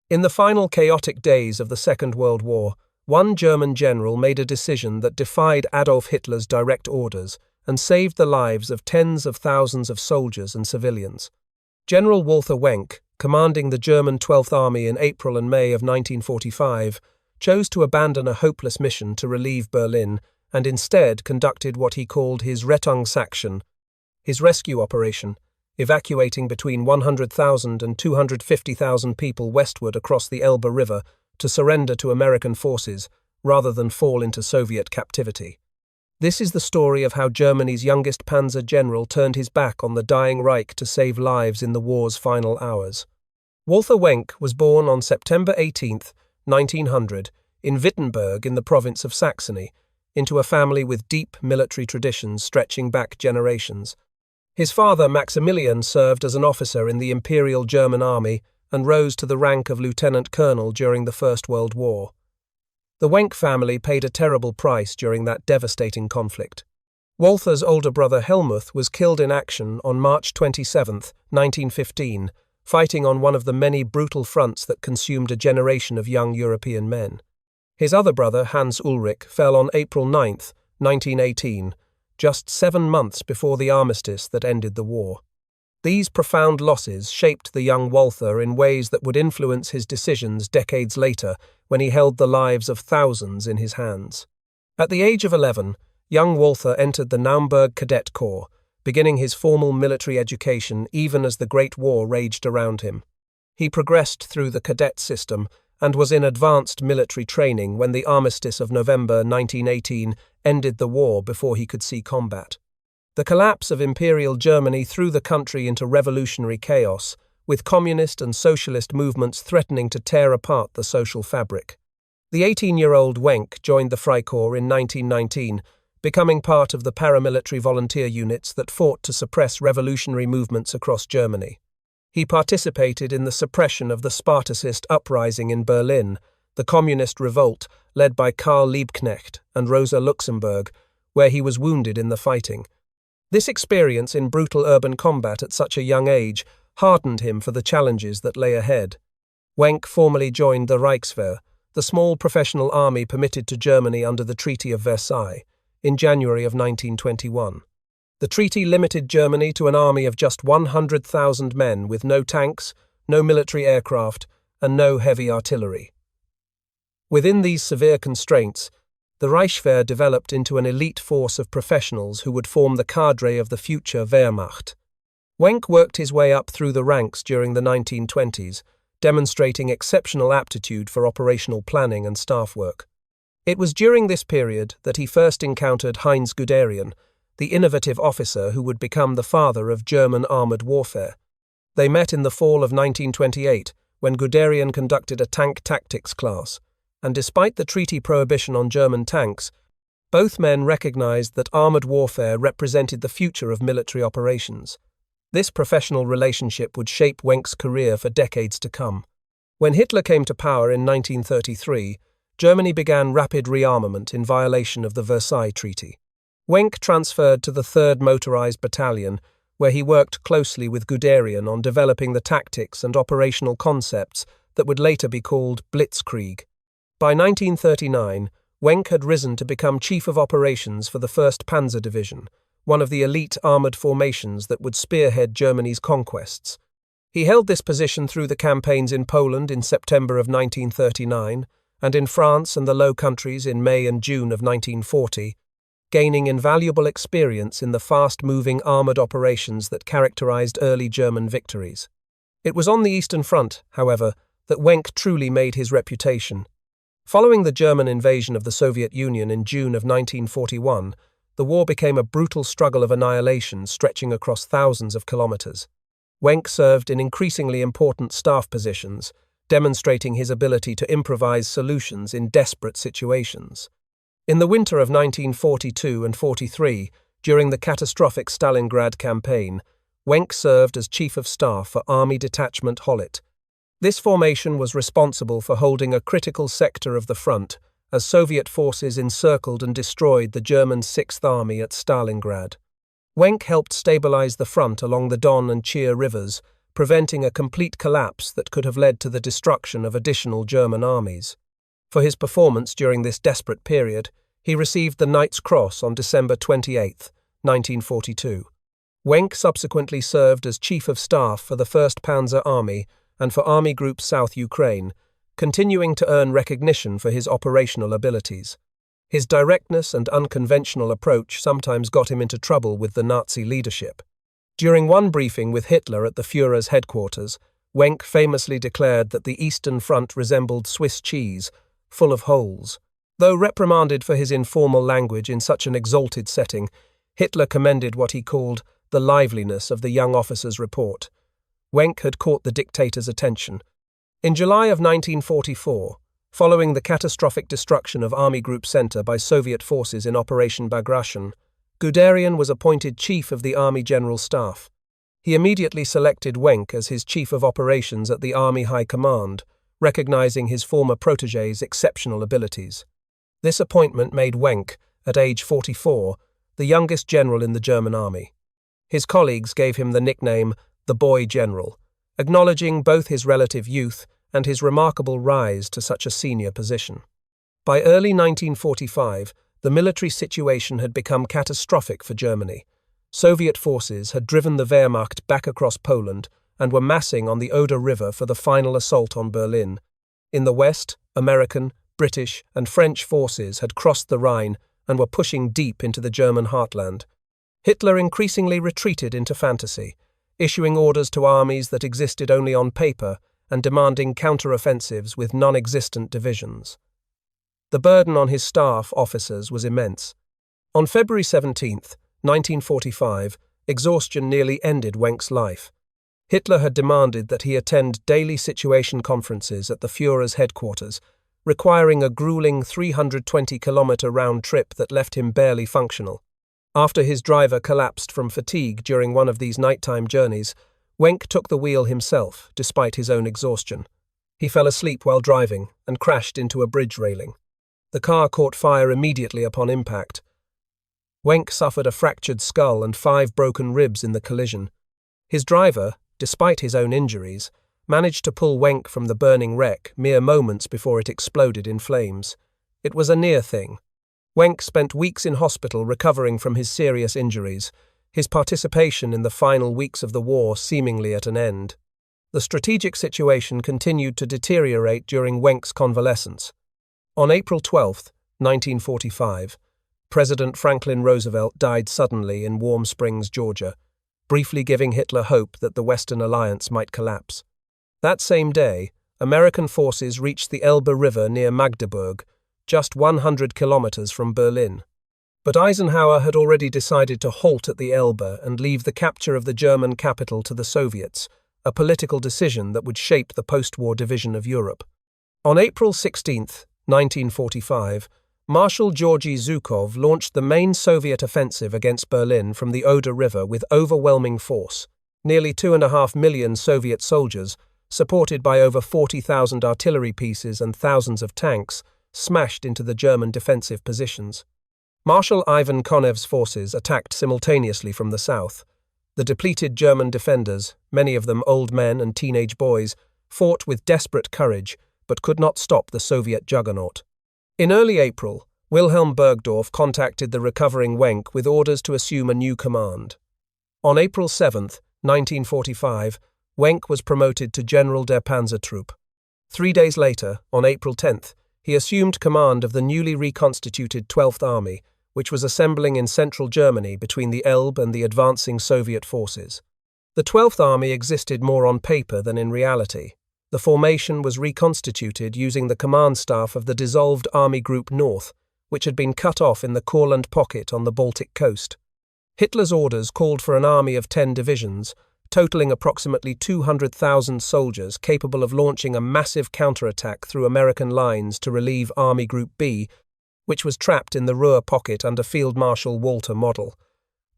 In the final chaotic days of the Second World War, one German general made a decision that defied Adolf Hitler's direct orders and saved the lives of tens of thousands of soldiers and civilians. General Walther Wenck, commanding the German 12th Army in April and May of 1945, chose to abandon a hopeless mission to relieve Berlin and instead conducted what he called his Rettungsaktion, his rescue operation, evacuating between 100,000 and 250,000 people westward across the Elbe River to surrender to American forces rather than fall into Soviet captivity. This is the story of how Germany's youngest panzer general turned his back on the dying Reich to save lives in the war's final hours. Walther Wenck was born on September 18, 1900, in Wittenberg in the province of Saxony, into a family with deep military traditions stretching back generations. His father, Maximilian, served as an officer in the Imperial German Army and rose to the rank of lieutenant colonel during the First World War. The Wenck family paid a terrible price during that devastating conflict. Walther's older brother Helmuth was killed in action on March 27, 1915, fighting on one of the many brutal fronts that consumed a generation of young European men. His other brother, Hans Ulrich, fell on April 9, 1918, just 7 months before the armistice that ended the war. These profound losses shaped the young Walther in ways that would influence his decisions decades later when he held the lives of thousands in his hands. At the age of 11, young Walther entered the Naumburg Cadet Corps, beginning his formal military education even as the Great War raged around him. He progressed through the cadet system and was in advanced military training when the armistice of November 1918 ended the war before he could see combat. The collapse of Imperial Germany threw the country into revolutionary chaos, with communist and socialist movements threatening to tear apart the social fabric. The 18-year-old Wenck joined the Freikorps in 1919, becoming part of the paramilitary volunteer units that fought to suppress revolutionary movements across Germany. He participated in the suppression of the Spartacist uprising in Berlin, the communist revolt led by Karl Liebknecht and Rosa Luxemburg, where he was wounded in the fighting. This experience in brutal urban combat at such a young age hardened him for the challenges that lay ahead. Wenck formally joined the Reichswehr, the small professional army permitted to Germany under the Treaty of Versailles, in January of 1921. The treaty limited Germany to an army of just 100,000 men with no tanks, no military aircraft, and no heavy artillery. Within these severe constraints, the Reichswehr developed into an elite force of professionals who would form the cadre of the future Wehrmacht. Wenck worked his way up through the ranks during the 1920s, demonstrating exceptional aptitude for operational planning and staff work. It was during this period that he first encountered Heinz Guderian, the innovative officer who would become the father of German armoured warfare. They met in the fall of 1928, when Guderian conducted a tank tactics class, and despite the treaty prohibition on German tanks, both men recognized that armoured warfare represented the future of military operations. This professional relationship would shape Wenck's career for decades to come. When Hitler came to power in 1933, Germany began rapid rearmament in violation of the Versailles Treaty. Wenck transferred to the 3rd Motorized Battalion, where he worked closely with Guderian on developing the tactics and operational concepts that would later be called Blitzkrieg. By 1939, Wenck had risen to become Chief of Operations for the 1st Panzer Division, one of the elite armoured formations that would spearhead Germany's conquests. He held this position through the campaigns in Poland in September of 1939 and in France and the Low Countries in May and June of 1940, gaining invaluable experience in the fast-moving armoured operations that characterized early German victories. It was on the Eastern Front, however, that Wenck truly made his reputation. Following the German invasion of the Soviet Union in June of 1941, the war became a brutal struggle of annihilation stretching across thousands of kilometers. Wenck served in increasingly important staff positions, demonstrating his ability to improvise solutions in desperate situations. In the winter of 1942 and 43, during the catastrophic Stalingrad campaign, Wenck served as Chief of Staff for Army Detachment Hollet. This formation was responsible for holding a critical sector of the front as Soviet forces encircled and destroyed the German 6th Army at Stalingrad. Wenck helped stabilize the front along the Don and Chir rivers, preventing a complete collapse that could have led to the destruction of additional German armies. For his performance during this desperate period, he received the Knight's Cross on December 28, 1942. Wenck subsequently served as Chief of Staff for the 1st Panzer Army and for Army Group South Ukraine, continuing to earn recognition for his operational abilities. His directness and unconventional approach sometimes got him into trouble with the Nazi leadership. During one briefing with Hitler at the Führer's headquarters, Wenck famously declared that the Eastern Front resembled Swiss cheese, full of holes. Though reprimanded for his informal language in such an exalted setting, Hitler commended what he called the liveliness of the young officer's report. Wenck had caught the dictator's attention. In July of 1944, following the catastrophic destruction of Army Group Center by Soviet forces in Operation Bagration, Guderian was appointed Chief of the Army General Staff. He immediately selected Wenck as his Chief of Operations at the Army High Command, recognizing his former protégé's exceptional abilities. This appointment made Wenck, at age 44, the youngest general in the German army. His colleagues gave him the nickname the Boy General, acknowledging both his relative youth and his remarkable rise to such a senior position. By early 1945, the military situation had become catastrophic for Germany. Soviet forces had driven the Wehrmacht back across Poland and were massing on the Elbe River for the final assault on Berlin. In the west, American, British, and French forces had crossed the Rhine and were pushing deep into the German heartland. Hitler increasingly retreated into fantasy, issuing orders to armies that existed only on paper and demanding counter-offensives with non-existent divisions. The burden on his staff officers was immense. On February 17, 1945, exhaustion nearly ended Wenck's life. Hitler had demanded that he attend daily situation conferences at the Führer's headquarters, requiring a grueling 320-kilometer round trip that left him barely functional. After his driver collapsed from fatigue during one of these nighttime journeys, Wenck took the wheel himself, despite his own exhaustion. He fell asleep while driving and crashed into a bridge railing. The car caught fire immediately upon impact. Wenck suffered a fractured skull and 5 broken ribs in the collision. His driver, despite his own injuries, managed to pull Wenck from the burning wreck mere moments before it exploded in flames. It was a near thing. Wenck spent weeks in hospital recovering from his serious injuries, his participation in the final weeks of the war seemingly at an end. The strategic situation continued to deteriorate during Wenck's convalescence. On April 12, 1945, President Franklin Roosevelt died suddenly in Warm Springs, Georgia, briefly giving Hitler hope that the Western Alliance might collapse. That same day, American forces reached the Elbe River near Magdeburg, just 100 kilometers from Berlin. But Eisenhower had already decided to halt at the Elbe and leave the capture of the German capital to the Soviets, a political decision that would shape the post-war division of Europe. On April 16, 1945, Marshal Georgy Zhukov launched the main Soviet offensive against Berlin from the Oder River with overwhelming force. Nearly 2.5 million Soviet soldiers, supported by over 40,000 artillery pieces and thousands of tanks, smashed into the German defensive positions. Marshal Ivan Konev's forces attacked simultaneously from the south. The depleted German defenders, many of them old men and teenage boys, fought with desperate courage but could not stop the Soviet juggernaut. In early April, Wilhelm Burgdorf contacted the recovering Wenck with orders to assume a new command. On April 7, 1945, Wenck was promoted to General der Panzertruppe. 3 days later, on April 10, he assumed command of the newly reconstituted 12th Army, which was assembling in central Germany between the Elbe and the advancing Soviet forces. The 12th Army existed more on paper than in reality. The formation was reconstituted using the command staff of the dissolved Army Group North, which had been cut off in the Courland Pocket on the Baltic coast. Hitler's orders called for an army of 10 divisions, totaling approximately 200,000 soldiers capable of launching a massive counterattack through American lines to relieve Army Group B, which was trapped in the Ruhr Pocket under Field Marshal Walter Model.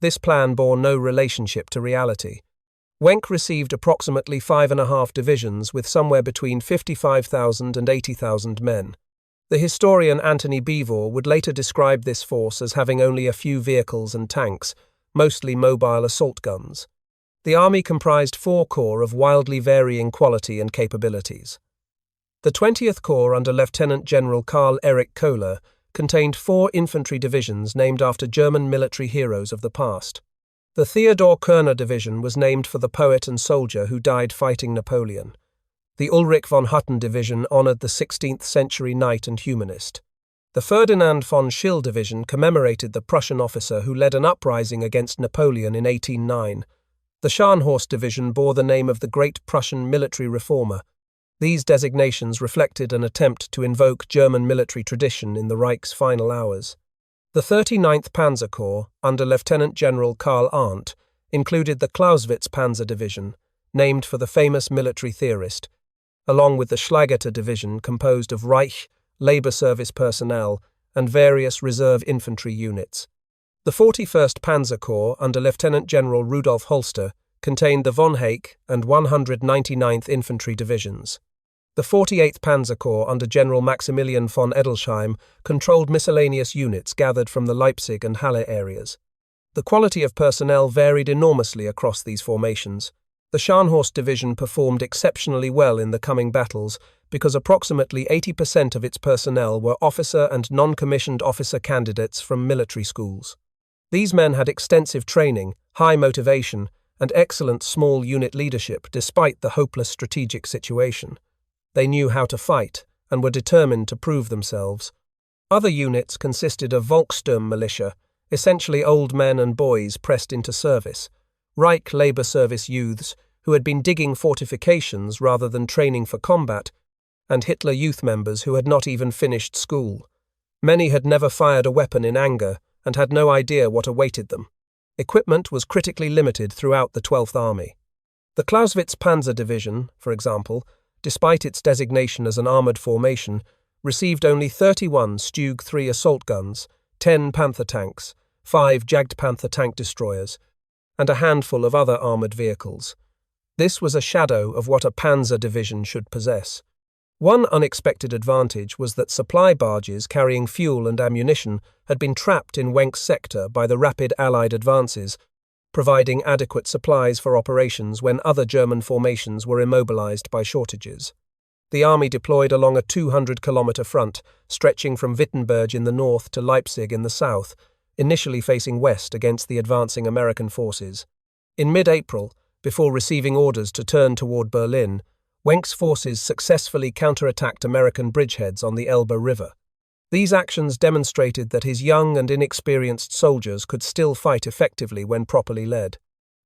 This plan bore no relationship to reality. Wenck received approximately 5.5 divisions with somewhere between 55,000 and 80,000 men. The historian Anthony Beevor would later describe this force as having only a few vehicles and tanks, mostly mobile assault guns. The army comprised 4 corps of wildly varying quality and capabilities. The 20th Corps under Lieutenant General Karl Erich Kohler contained 4 infantry divisions named after German military heroes of the past. The Theodor Körner Division was named for the poet and soldier who died fighting Napoleon. The Ulrich von Hutten Division honored the 16th-century knight and humanist. The Ferdinand von Schill Division commemorated the Prussian officer who led an uprising against Napoleon in 1809. The Scharnhorst Division bore the name of the great Prussian military reformer. These designations reflected an attempt to invoke German military tradition in the Reich's final hours. The 39th Panzer Corps, under Lieutenant General Karl Arndt, included the Clausewitz Panzer Division, named for the famous military theorist, along with the Schleigeter Division composed of Reich, labor service personnel, and various reserve infantry units. The 41st Panzer Corps, under Lieutenant General Rudolf Holster, contained the von Hake and 199th Infantry Divisions. The 48th Panzer Corps under General Maximilian von Edelsheim controlled miscellaneous units gathered from the Leipzig and Halle areas. The quality of personnel varied enormously across these formations. The Scharnhorst Division performed exceptionally well in the coming battles because approximately 80% of its personnel were officer and non-commissioned officer candidates from military schools. These men had extensive training, high motivation, and excellent small unit leadership despite the hopeless strategic situation. They knew how to fight and were determined to prove themselves. Other units consisted of Volkssturm militia, essentially old men and boys pressed into service, Reich labor service youths who had been digging fortifications rather than training for combat, and Hitler Youth members who had not even finished school. Many had never fired a weapon in anger and had no idea what awaited them. Equipment was critically limited throughout the 12th Army. The Clausewitz Panzer Division, for example, despite its designation as an armoured formation, received only 31 Stug 3 assault guns, 10 Panther tanks, 5 Jagdpanther tank destroyers, and a handful of other armoured vehicles. This was a shadow of what a panzer division should possess. One unexpected advantage was that supply barges carrying fuel and ammunition had been trapped in Wenck's sector by the rapid Allied advances, providing adequate supplies for operations when other German formations were immobilized by shortages. The army deployed along a 200-kilometer front, stretching from Wittenberg in the north to Leipzig in the south, initially facing west against the advancing American forces. In mid-April, before receiving orders to turn toward Berlin, Wenck's forces successfully counterattacked American bridgeheads on the Elbe River. These actions demonstrated that his young and inexperienced soldiers could still fight effectively when properly led.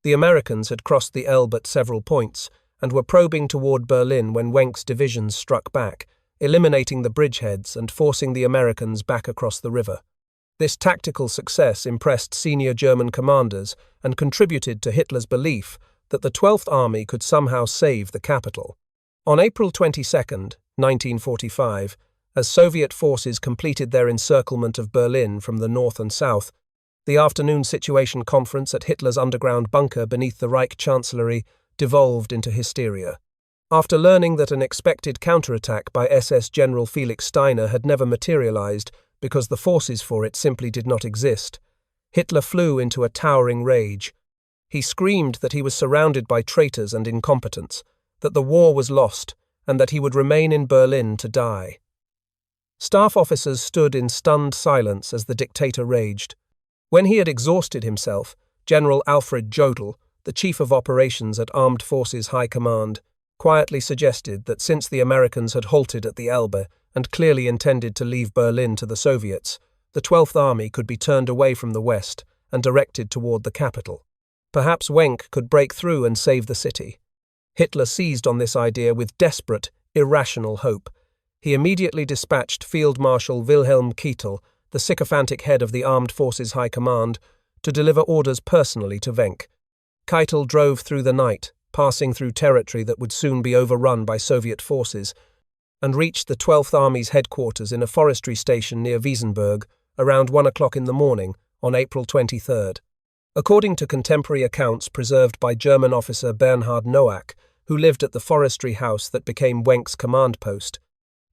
The Americans had crossed the Elbe at several points and were probing toward Berlin when Wenck's divisions struck back, eliminating the bridgeheads and forcing the Americans back across the river. This tactical success impressed senior German commanders and contributed to Hitler's belief that the 12th Army could somehow save the capital. On April 22, 1945, as Soviet forces completed their encirclement of Berlin from the north and south, the afternoon situation conference at Hitler's underground bunker beneath the Reich Chancellery devolved into hysteria. After learning that an expected counterattack by SS General Felix Steiner had never materialized because the forces for it simply did not exist, Hitler flew into a towering rage. He screamed that he was surrounded by traitors and incompetents, that the war was lost, and that he would remain in Berlin to die. Staff officers stood in stunned silence as the dictator raged. When he had exhausted himself, General Alfred Jodl, the chief of operations at Armed Forces High Command, quietly suggested that since the Americans had halted at the Elbe and clearly intended to leave Berlin to the Soviets, the 12th Army could be turned away from the west and directed toward the capital. Perhaps Wenck could break through and save the city. Hitler seized on this idea with desperate, irrational hope. He immediately dispatched Field Marshal Wilhelm Keitel, the sycophantic head of the Armed Forces High Command, to deliver orders personally to Wenck. Keitel drove through the night, passing through territory that would soon be overrun by Soviet forces, and reached the 12th Army's headquarters in a forestry station near Wiesenberg around 1 o'clock in the morning on April 23rd. According to contemporary accounts preserved by German officer Bernhard Noack, who lived at the forestry house that became Wenck's command post,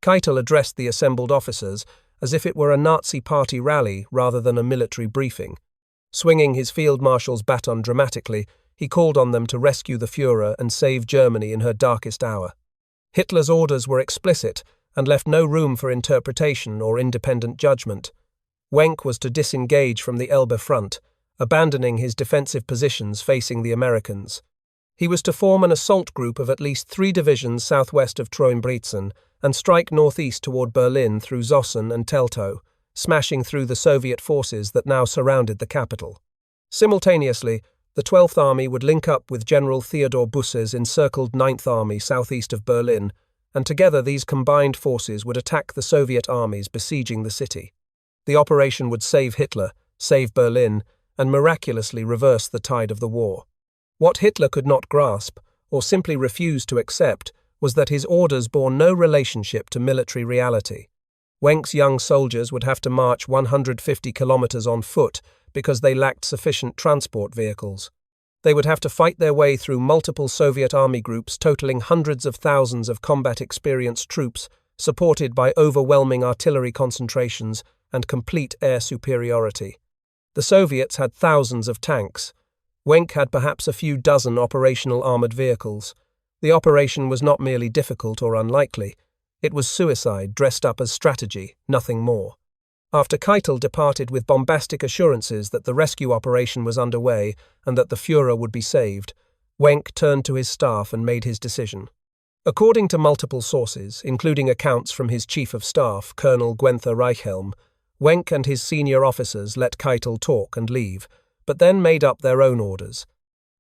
Keitel addressed the assembled officers as if it were a Nazi party rally rather than a military briefing. Swinging his field marshal's baton dramatically, He called on them to rescue the Führer and save Germany in her darkest hour. Hitler's orders were explicit and left no room for interpretation or independent judgment. Wenck was to disengage from the Elbe front, abandoning his defensive positions facing the Americans. He was to form an assault group of at least 3 divisions southwest of Treumbrezen and strike northeast toward Berlin through Zossen and Teltow, smashing through the Soviet forces that now surrounded the capital. Simultaneously, the 12th Army would link up with General Theodor Busse's encircled 9th Army southeast of Berlin, and together these combined forces would attack the Soviet armies besieging the city. The operation would save Hitler, save Berlin, and miraculously reverse the tide of the war. What Hitler could not grasp, or simply refuse to accept, was that his orders bore no relationship to military reality. Wenck's young soldiers would have to march 150 kilometers on foot because they lacked sufficient transport vehicles. They would have to fight their way through multiple Soviet army groups totaling hundreds of thousands of combat-experienced troops, supported by overwhelming artillery concentrations and complete air superiority. The Soviets had thousands of tanks. Wenck had perhaps a few dozen operational armored vehicles. The operation was not merely difficult or unlikely. It was suicide dressed up as strategy, nothing more. After Keitel departed with bombastic assurances that the rescue operation was underway and that the Führer would be saved, Wenck turned to his staff and made his decision. According to multiple sources, including accounts from his chief of staff, Colonel Günther Reichhelm, Wenck and his senior officers let Keitel talk and leave, but then made up their own orders.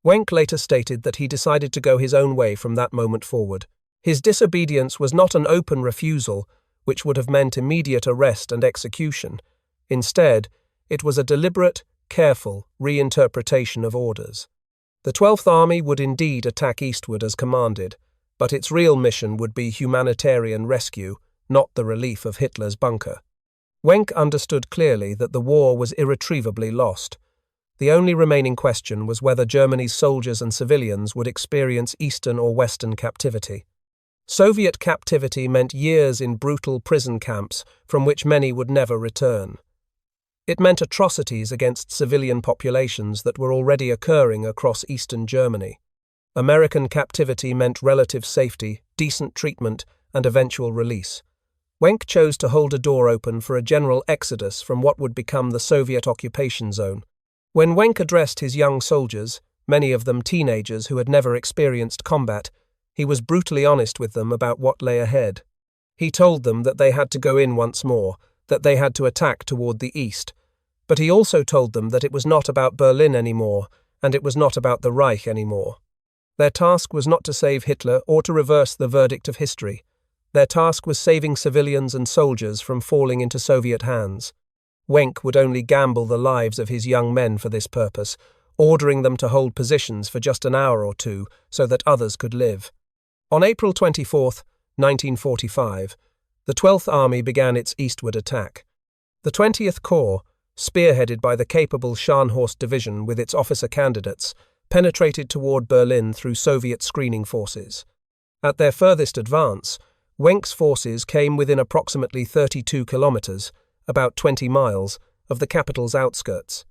Wenck later stated that he decided to go his own way from that moment forward. His disobedience was not an open refusal, which would have meant immediate arrest and execution. Instead, it was a deliberate, careful reinterpretation of orders. The 12th Army would indeed attack eastward as commanded, but its real mission would be humanitarian rescue, not the relief of Hitler's bunker. Wenck understood clearly that the war was irretrievably lost. The only remaining question was whether Germany's soldiers and civilians would experience Eastern or Western captivity. Soviet captivity meant years in brutal prison camps from which many would never return. It meant atrocities against civilian populations that were already occurring across Eastern Germany. American captivity meant relative safety, decent treatment, and eventual release. Wenck chose to hold a door open for a general exodus from what would become the Soviet occupation zone. When Wenck addressed his young soldiers, many of them teenagers who had never experienced combat, he was brutally honest with them about what lay ahead. He told them that they had to go in once more, that they had to attack toward the east. But he also told them that it was not about Berlin anymore, and it was not about the Reich anymore. Their task was not to save Hitler or to reverse the verdict of history. Their task was saving civilians and soldiers from falling into Soviet hands. Wenck would only gamble the lives of his young men for this purpose, ordering them to hold positions for just an hour or two so that others could live. On April 24, 1945, the 12th Army began its eastward attack. The 20th Corps, spearheaded by the capable Scharnhorst Division with its officer candidates, penetrated toward Berlin through Soviet screening forces. At their furthest advance, Wenck's forces came within approximately 32 kilometers, about 20 miles, of the capital's outskirts.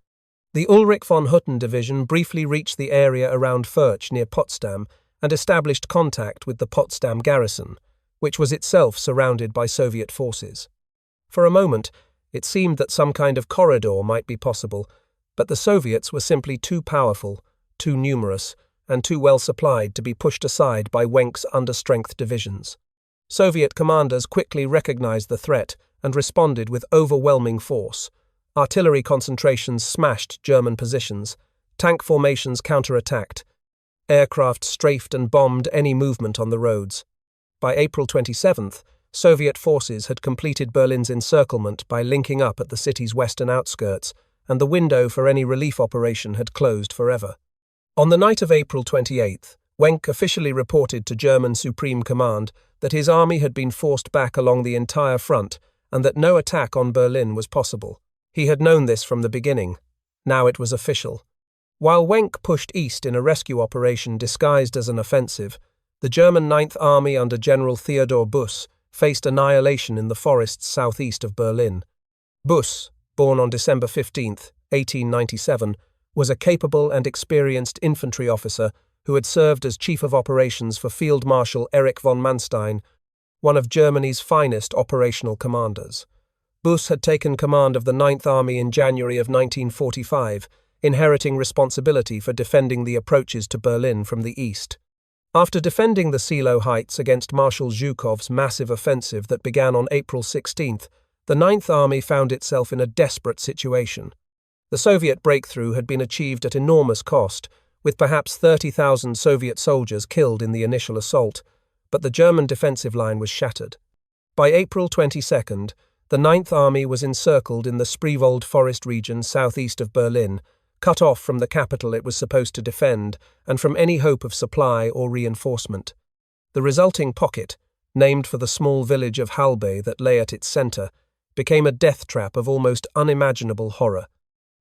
The Ulrich von Hutten Division briefly reached the area around Furch near Potsdam and established contact with the Potsdam garrison, which was itself surrounded by Soviet forces. For a moment, it seemed that some kind of corridor might be possible, but the Soviets were simply too powerful, too numerous, and too well supplied to be pushed aside by Wenck's understrength divisions. Soviet commanders quickly recognized the threat and responded with overwhelming force. Artillery concentrations smashed German positions, tank formations counterattacked, aircraft strafed and bombed any movement on the roads. By April 27th, Soviet forces had completed Berlin's encirclement by linking up at the city's western outskirts, and the window for any relief operation had closed forever. On the night of April 28th, Wenck officially reported to German Supreme Command that his army had been forced back along the entire front and that no attack on Berlin was possible. He had known this from the beginning. Now it was official. While Wenck pushed east in a rescue operation disguised as an offensive, the German 9th Army under General Theodor Busse faced annihilation in the forests southeast of Berlin. Busse, born on December 15, 1897, was a capable and experienced infantry officer who had served as Chief of Operations for Field Marshal Erich von Manstein, one of Germany's finest operational commanders. Busse had taken command of the Ninth Army in January of 1945, inheriting responsibility for defending the approaches to Berlin from the east. After defending the Seelow Heights against Marshal Zhukov's massive offensive that began on April 16th, the Ninth Army found itself in a desperate situation. The Soviet breakthrough had been achieved at enormous cost, with perhaps 30,000 Soviet soldiers killed in the initial assault, but the German defensive line was shattered. By April 22nd, the Ninth Army was encircled in the Spreewald forest region southeast of Berlin, cut off from the capital it was supposed to defend and from any hope of supply or reinforcement. The resulting pocket, named for the small village of Halbe that lay at its centre, became a death trap of almost unimaginable horror.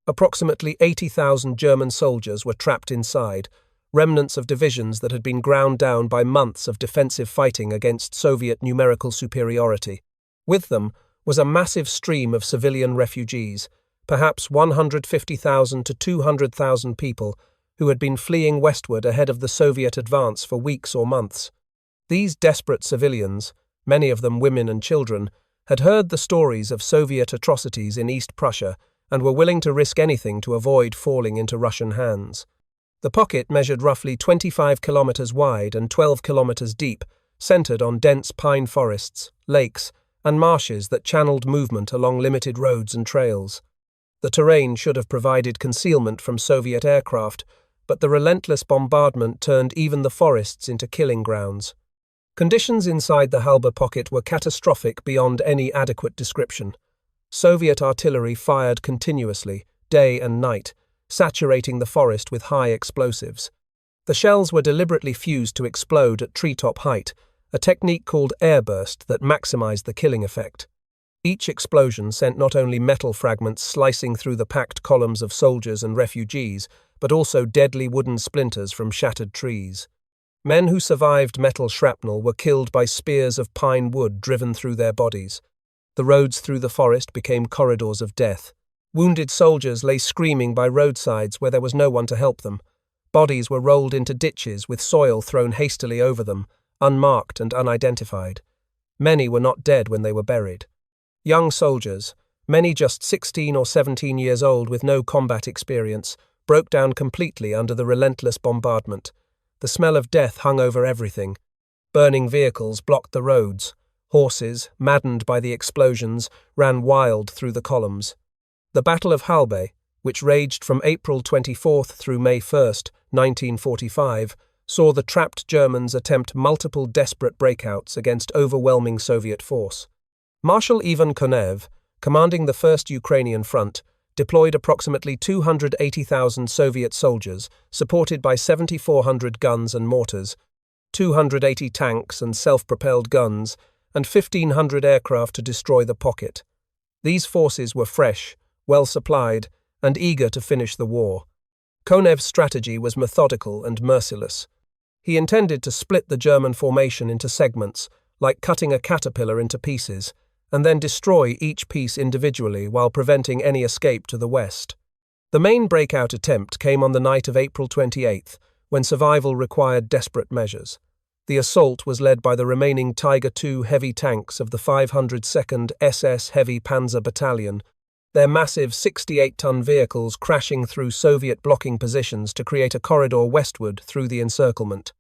Approximately 80,000 German soldiers were trapped inside, remnants of divisions that had been ground down by months of defensive fighting against Soviet numerical superiority. With them was a massive stream of civilian refugees, perhaps 150,000 to 200,000 people who had been fleeing westward ahead of the Soviet advance for weeks or months. These desperate civilians, many of them women and children, had heard the stories of Soviet atrocities in East Prussia and were willing to risk anything to avoid falling into Russian hands. The pocket measured roughly 25 kilometers wide and 12 kilometers deep, centered on dense pine forests, lakes, and marshes that channeled movement along limited roads and trails. The terrain should have provided concealment from Soviet aircraft, but the relentless bombardment turned even the forests into killing grounds. Conditions inside the Halbe pocket were catastrophic beyond any adequate description. Soviet artillery fired continuously, day and night, saturating the forest with high explosives. The shells were deliberately fused to explode at treetop height, a technique called airburst that maximized the killing effect. Each explosion sent not only metal fragments slicing through the packed columns of soldiers and refugees, but also deadly wooden splinters from shattered trees. Men who survived metal shrapnel were killed by spears of pine wood driven through their bodies. The roads through the forest became corridors of death. Wounded soldiers lay screaming by roadsides where there was no one to help them. Bodies were rolled into ditches with soil thrown hastily over them, unmarked and unidentified. Many were not dead when they were buried. Young soldiers, many just 16 or 17 years old with no combat experience, broke down completely under the relentless bombardment. The smell of death hung over everything. Burning vehicles blocked the roads. Horses, maddened by the explosions, ran wild through the columns. The Battle of Halbe, which raged from April 24th through May 1st, 1945, saw the trapped Germans attempt multiple desperate breakouts against overwhelming Soviet force. Marshal Ivan Konev, commanding the 1st Ukrainian Front, deployed approximately 280,000 Soviet soldiers, supported by 7,400 guns and mortars, 280 tanks and self-propelled guns, and 1,500 aircraft to destroy the pocket. These forces were fresh, well-supplied, and eager to finish the war. Konev's strategy was methodical and merciless. He intended to split the German formation into segments, like cutting a caterpillar into pieces, and then destroy each piece individually while preventing any escape to the west. The main breakout attempt came on the night of April 28th, when survival required desperate measures. The assault was led by the remaining Tiger II heavy tanks of the 502nd SS Heavy Panzer Battalion, their massive 68-ton vehicles crashing through Soviet blocking positions to create a corridor westward through the encirclement.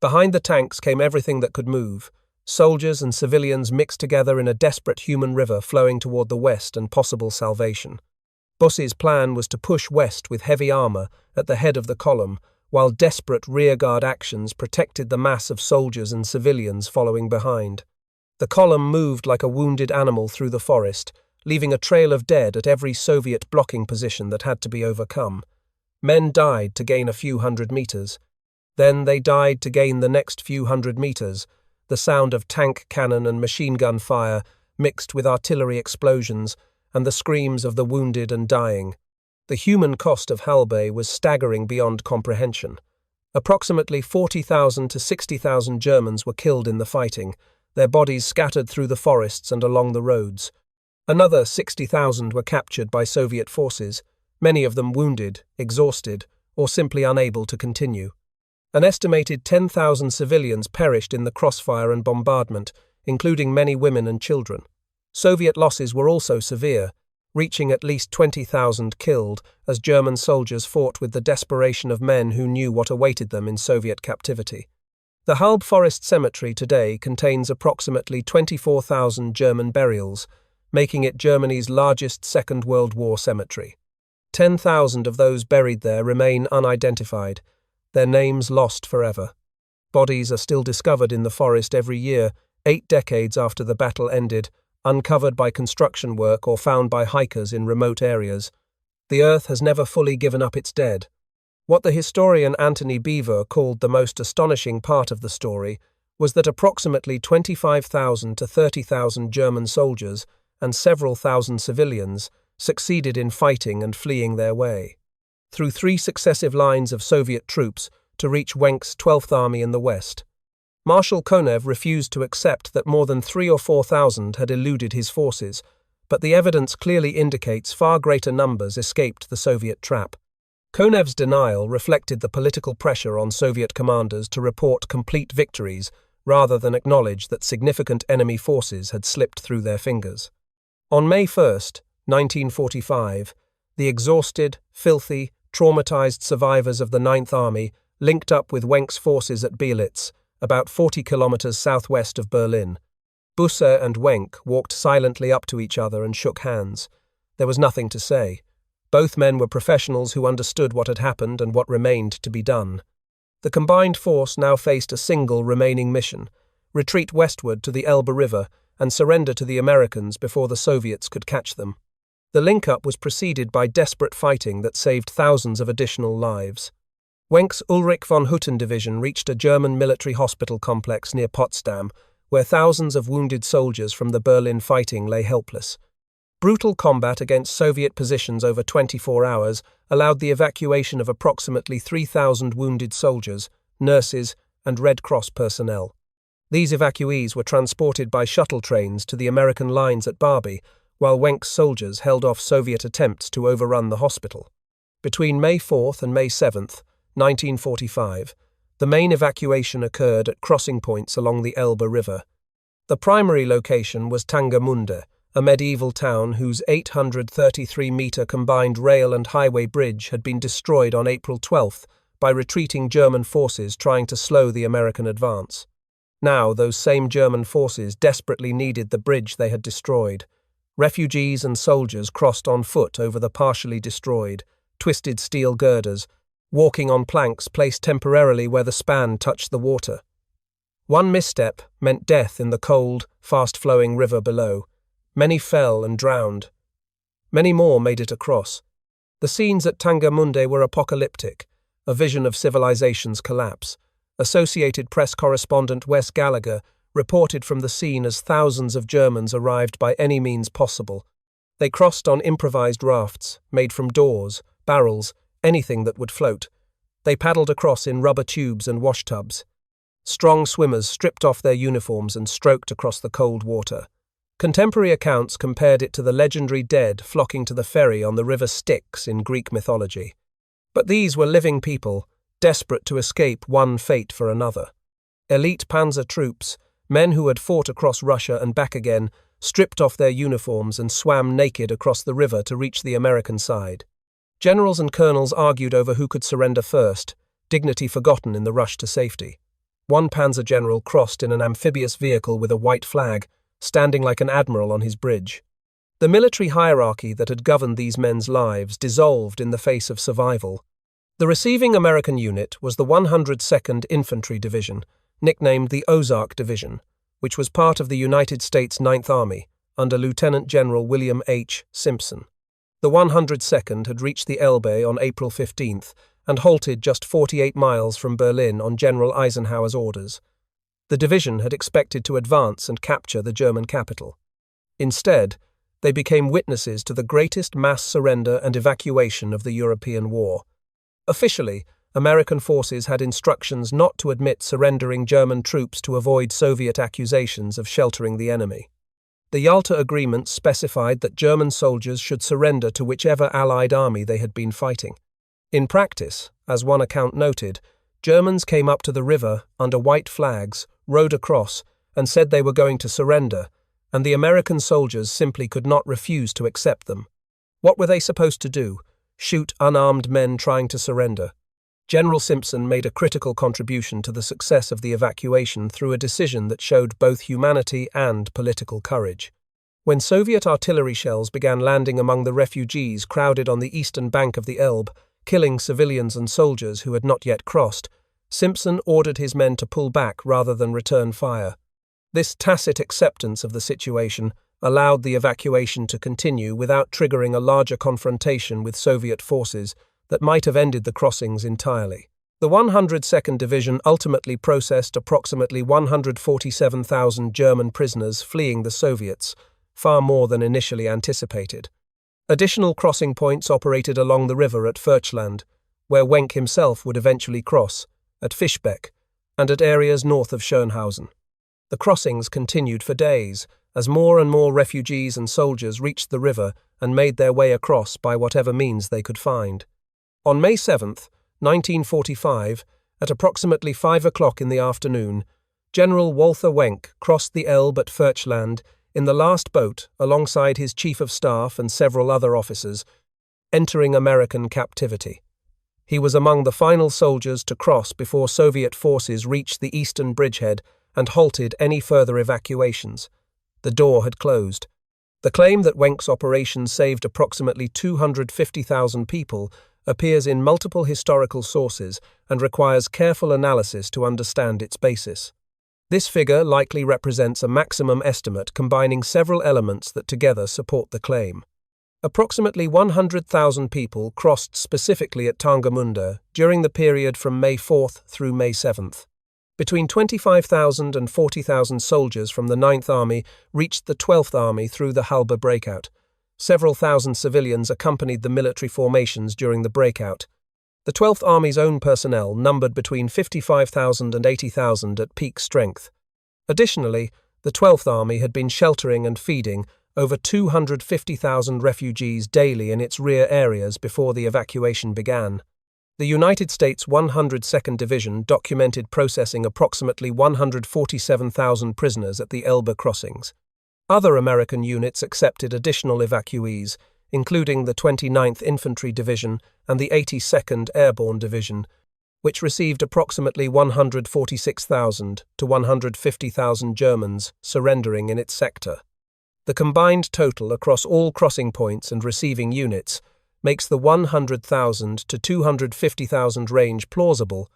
Behind the tanks came everything that could move. Soldiers and civilians mixed together in a desperate human river flowing toward the west and possible salvation. Busse's plan was to push west with heavy armor at the head of the column, while desperate rearguard actions protected the mass of soldiers and civilians following behind. The column moved like a wounded animal through the forest, leaving a trail of dead at every Soviet blocking position that had to be overcome. Men died to gain a few hundred meters. Then they died to gain the next few hundred meters. The sound of tank cannon and machine gun fire mixed with artillery explosions and the screams of the wounded and dying. The human cost of Halbe was staggering beyond comprehension. Approximately 40,000 to 60,000 Germans were killed in the fighting, their bodies scattered through the forests and along the roads. Another 60,000 were captured by Soviet forces, many of them wounded, exhausted, or simply unable to continue. An estimated 10,000 civilians perished in the crossfire and bombardment, including many women and children. Soviet losses were also severe, reaching at least 20,000 killed as German soldiers fought with the desperation of men who knew what awaited them in Soviet captivity. The Halbe Forest Cemetery today contains approximately 24,000 German burials, making it Germany's largest Second World War cemetery. 10,000 of those buried there remain unidentified, their names lost forever. Bodies are still discovered in the forest every year, 8 decades after the battle ended, uncovered by construction work or found by hikers in remote areas. The earth has never fully given up its dead. What the historian Antony Beevor called the most astonishing part of the story was that approximately 25,000 to 30,000 German soldiers and several thousand civilians succeeded in fighting and fleeing their way through 3 successive lines of Soviet troops to reach Wenck's 12th Army in the west. Marshal Konev refused to accept that more than 3,000 or 4,000 had eluded his forces, but the evidence clearly indicates far greater numbers escaped the Soviet trap. Konev's denial reflected the political pressure on Soviet commanders to report complete victories rather than acknowledge that significant enemy forces had slipped through their fingers. On May 1, 1945, the exhausted, filthy, traumatized survivors of the 9th Army linked up with Wenck's forces at Bielitz, about 40 kilometers southwest of Berlin. Busse and Wenck walked silently up to each other and shook hands. There was nothing to say. Both men were professionals who understood what had happened and what remained to be done. The combined force now faced a single remaining mission: retreat westward to the Elbe River and surrender to the Americans before the Soviets could catch them. The link-up was preceded by desperate fighting that saved thousands of additional lives. Wenck's Ulrich von Hutten division reached a German military hospital complex near Potsdam, where thousands of wounded soldiers from the Berlin fighting lay helpless. Brutal combat against Soviet positions over 24 hours allowed the evacuation of approximately 3,000 wounded soldiers, nurses, and Red Cross personnel. These evacuees were transported by shuttle trains to the American lines at Barbie, while Wenck's soldiers held off Soviet attempts to overrun the hospital. Between May 4th and May 7th, 1945, the main evacuation occurred at crossing points along the Elbe River. The primary location was Tangermünde, a medieval town whose 833-metre combined rail and highway bridge had been destroyed on April 12th by retreating German forces trying to slow the American advance. Now, those same German forces desperately needed the bridge they had destroyed. Refugees and soldiers crossed on foot over the partially destroyed, twisted steel girders, walking on planks placed temporarily where the span touched the water. One misstep meant death in the cold, fast-flowing river below. Many fell and drowned. Many more made it across. The scenes at Tangermünde were apocalyptic, a vision of civilization's collapse. Associated Press correspondent Wes Gallagher reported from the scene as thousands of Germans arrived by any means possible. They crossed on improvised rafts, made from doors, barrels, anything that would float. They paddled across in rubber tubes and washtubs. Strong swimmers stripped off their uniforms and stroked across the cold water. Contemporary accounts compared it to the legendary dead flocking to the ferry on the river Styx in Greek mythology. But these were living people, desperate to escape one fate for another. Elite panzer troops, men who had fought across Russia and back again, stripped off their uniforms and swam naked across the river to reach the American side. Generals and colonels argued over who could surrender first, dignity forgotten in the rush to safety. One panzer general crossed in an amphibious vehicle with a white flag, standing like an admiral on his bridge. The military hierarchy that had governed these men's lives dissolved in the face of survival. The receiving American unit was the 102nd Infantry Division, nicknamed the Ozark Division, which was part of the United States 9th Army, under Lieutenant General William H. Simpson. The 102nd had reached the Elbe on April 15th and halted just 48 miles from Berlin on General Eisenhower's orders. The division had expected to advance and capture the German capital. Instead, they became witnesses to the greatest mass surrender and evacuation of the European war. Officially, American forces had instructions not to admit surrendering German troops to avoid Soviet accusations of sheltering the enemy. The Yalta Agreement specified that German soldiers should surrender to whichever Allied army they had been fighting. In practice, as one account noted, Germans came up to the river under white flags, rowed across, and said they were going to surrender, and the American soldiers simply could not refuse to accept them. What were they supposed to do? Shoot unarmed men trying to surrender? General Simpson made a critical contribution to the success of the evacuation through a decision that showed both humanity and political courage. When Soviet artillery shells began landing among the refugees crowded on the eastern bank of the Elbe, killing civilians and soldiers who had not yet crossed, Simpson ordered his men to pull back rather than return fire. This tacit acceptance of the situation allowed the evacuation to continue without triggering a larger confrontation with Soviet forces that might have ended the crossings entirely. The 102nd Division ultimately processed approximately 147,000 German prisoners fleeing the Soviets, far more than initially anticipated. Additional crossing points operated along the river at Furchland, where Wenck himself would eventually cross, at Fischbeck, and at areas north of Schönhausen. The crossings continued for days, as more and more refugees and soldiers reached the river and made their way across by whatever means they could find. On May 7, 1945, at approximately 5 o'clock in the afternoon, General Walther Wenck crossed the Elbe at Furchland in the last boat alongside his chief of staff and several other officers, entering American captivity. He was among the final soldiers to cross before Soviet forces reached the eastern bridgehead and halted any further evacuations. The door had closed. The claim that Wenck's operation saved approximately 250,000 people appears in multiple historical sources and requires careful analysis to understand its basis. This figure likely represents a maximum estimate combining several elements that together support the claim. Approximately 100,000 people crossed specifically at Tangermünde during the period from May 4th through May 7th. Between 25,000 and 40,000 soldiers from the 9th Army reached the 12th Army through the Halbe breakout. Several thousand civilians accompanied the military formations during the breakout. The 12th Army's own personnel numbered between 55,000 and 80,000 at peak strength. Additionally, the 12th Army had been sheltering and feeding over 250,000 refugees daily in its rear areas before the evacuation began. The United States 102nd Division documented processing approximately 147,000 prisoners at the Elbe crossings. Other American units accepted additional evacuees, including the 29th Infantry Division and the 82nd Airborne Division, which received approximately 146,000 to 150,000 Germans surrendering in its sector. The combined total across all crossing points and receiving units makes the 100,000 to 250,000 range plausible,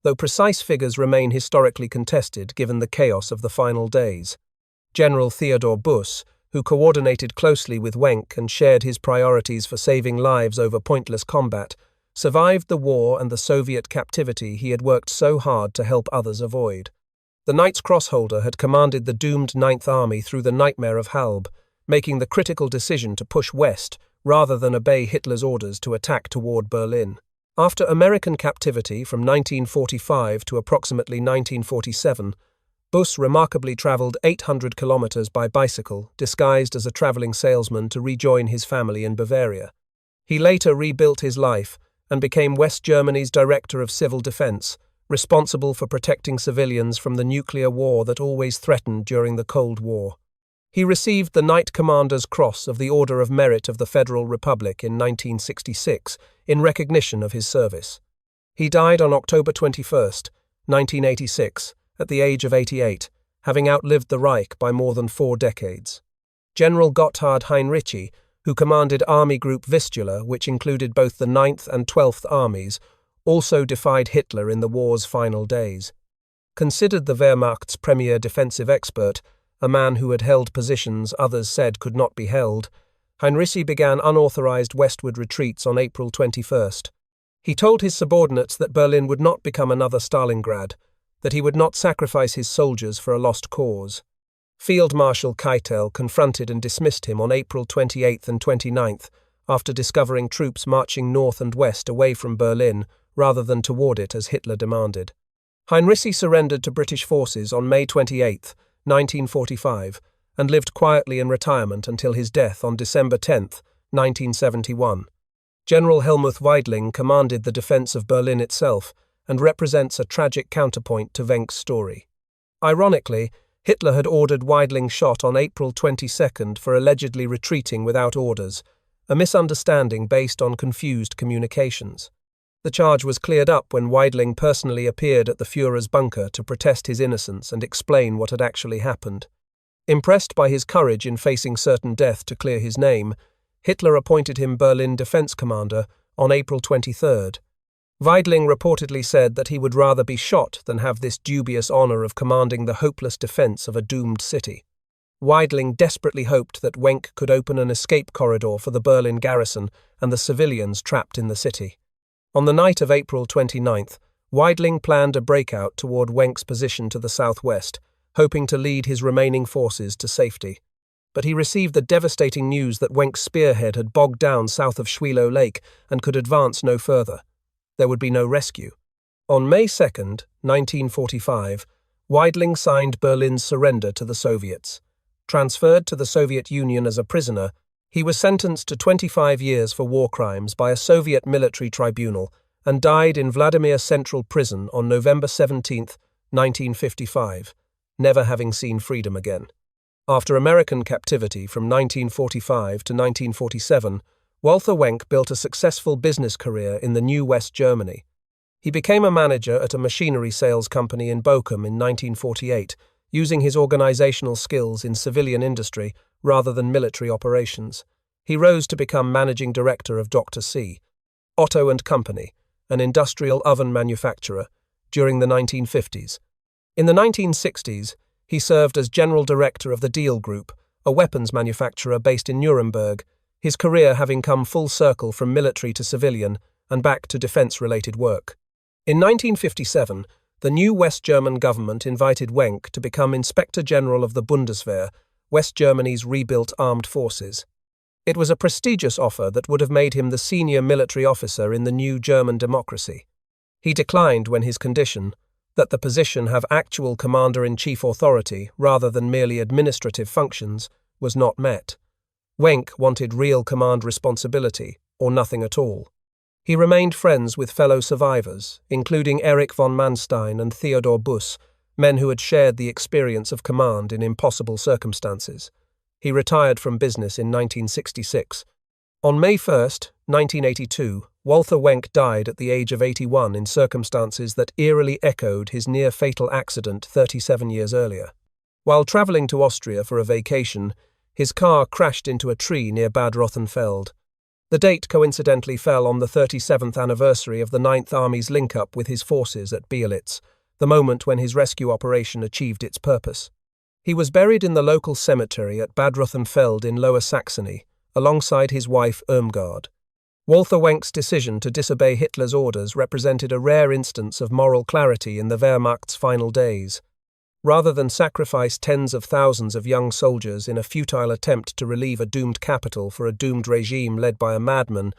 though precise figures remain historically contested given the chaos of the final days. General Theodor Busse, who coordinated closely with Wenck and shared his priorities for saving lives over pointless combat, survived the war and the Soviet captivity he had worked so hard to help others avoid. The Knights Cross holder had commanded the doomed 9th Army through the nightmare of Halbe, making the critical decision to push west rather than obey Hitler's orders to attack toward Berlin. After American captivity from 1945 to approximately 1947, Busse remarkably travelled 800 kilometers by bicycle, disguised as a travelling salesman to rejoin his family in Bavaria. He later rebuilt his life and became West Germany's Director of Civil Defence, responsible for protecting civilians from the nuclear war that always threatened during the Cold War. He received the Knight Commander's Cross of the Order of Merit of the Federal Republic in 1966 in recognition of his service. He died on October 21, 1986, at the age of 88, having outlived the Reich by more than 4 decades. General Gotthard Heinrici, who commanded Army Group Vistula, which included both the 9th and 12th Armies, also defied Hitler in the war's final days. Considered the Wehrmacht's premier defensive expert, a man who had held positions others said could not be held, Heinrici began unauthorized westward retreats on April 21. He told his subordinates that Berlin would not become another Stalingrad, that he would not sacrifice his soldiers for a lost cause. Field Marshal Keitel confronted and dismissed him on April 28 and 29 after discovering troops marching north and west away from Berlin rather than toward it as Hitler demanded. Heinrici surrendered to British forces on May 28, 1945, and lived quietly in retirement until his death on December 10, 1971. General Helmuth Weidling commanded the defense of Berlin itself and represents a tragic counterpoint to Wenck's story. Ironically, Hitler had ordered Weidling shot on April 22 for allegedly retreating without orders, a misunderstanding based on confused communications. The charge was cleared up when Weidling personally appeared at the Führer's bunker to protest his innocence and explain what had actually happened. Impressed by his courage in facing certain death to clear his name, Hitler appointed him Berlin defense commander on April 23. Weidling reportedly said that he would rather be shot than have this dubious honor of commanding the hopeless defense of a doomed city. Weidling desperately hoped that Wenck could open an escape corridor for the Berlin garrison and the civilians trapped in the city. On the night of April 29, Weidling planned a breakout toward Wenck's position to the southwest, hoping to lead his remaining forces to safety. But he received the devastating news that Wenck's spearhead had bogged down south of Schwielow Lake and could advance no further. There would be no rescue. On May 2, 1945, Weidling signed Berlin's surrender to the Soviets. Transferred to the Soviet Union as a prisoner, he was sentenced to 25 years for war crimes by a Soviet military tribunal and died in Vladimir Central Prison on November 17, 1955, never having seen freedom again. After American captivity from 1945 to 1947, Walther Wenck built a successful business career in the new West Germany. He became a manager at a machinery sales company in Bochum in 1948, using his organizational skills in civilian industry rather than military operations. He rose to become managing director of Dr. C. Otto & Company, an industrial oven manufacturer, during the 1950s. In the 1960s, he served as general director of the Diehl Group, a weapons manufacturer based in Nuremberg, his career having come full circle from military to civilian and back to defense-related work. In 1957, the new West German government invited Wenck to become Inspector General of the Bundeswehr, West Germany's rebuilt armed forces. It was a prestigious offer that would have made him the senior military officer in the new German democracy. He declined when his condition, that the position have actual commander-in-chief authority rather than merely administrative functions, was not met. Wenck wanted real command responsibility, or nothing at all. He remained friends with fellow survivors, including Erich von Manstein and Theodor Busse, men who had shared the experience of command in impossible circumstances. He retired from business in 1966. On May 1, 1982, Walther Wenck died at the age of 81 in circumstances that eerily echoed his near-fatal accident 37 years earlier. While travelling to Austria for a vacation, his car crashed into a tree near Bad Rothenfeld. The date coincidentally fell on the 37th anniversary of the 9th Army's link-up with his forces at Bielitz, the moment when his rescue operation achieved its purpose. He was buried in the local cemetery at Bad Rothenfeld in Lower Saxony, alongside his wife Irmgard. Walther Wenck's decision to disobey Hitler's orders represented a rare instance of moral clarity in the Wehrmacht's final days. Rather than sacrifice tens of thousands of young soldiers in a futile attempt to relieve a doomed capital for a doomed regime led by a madman,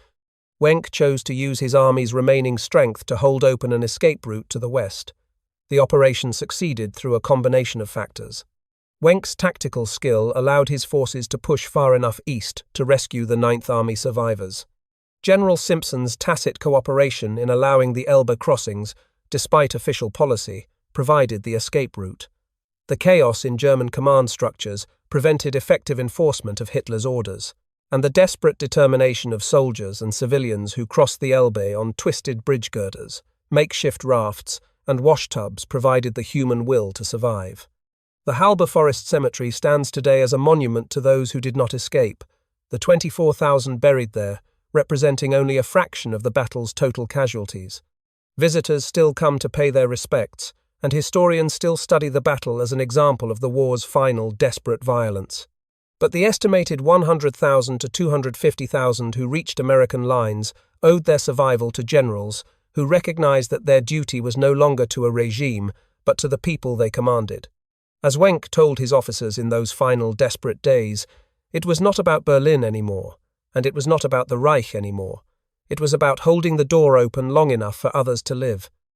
Wenck chose to use his army's remaining strength to hold open an escape route to the west. The operation succeeded through a combination of factors. Wenck's tactical skill allowed his forces to push far enough east to rescue the 9th Army survivors. General Simpson's tacit cooperation in allowing the Elbe crossings, despite official policy, provided the escape route. The chaos in German command structures prevented effective enforcement of Hitler's orders, and the desperate determination of soldiers and civilians who crossed the Elbe on twisted bridge girders, makeshift rafts, and wash tubs provided the human will to survive. The Halbe Forest Cemetery stands today as a monument to those who did not escape, the 24,000 buried there, representing only a fraction of the battle's total casualties. Visitors still come to pay their respects, and historians still study the battle as an example of the war's final desperate violence. But the estimated 100,000 to 250,000 who reached American lines owed their survival to generals who recognized that their duty was no longer to a regime, but to the people they commanded. As Wenck told his officers in those final desperate days, it was not about Berlin anymore, and it was not about the Reich anymore. It was about holding the door open long enough for others to live.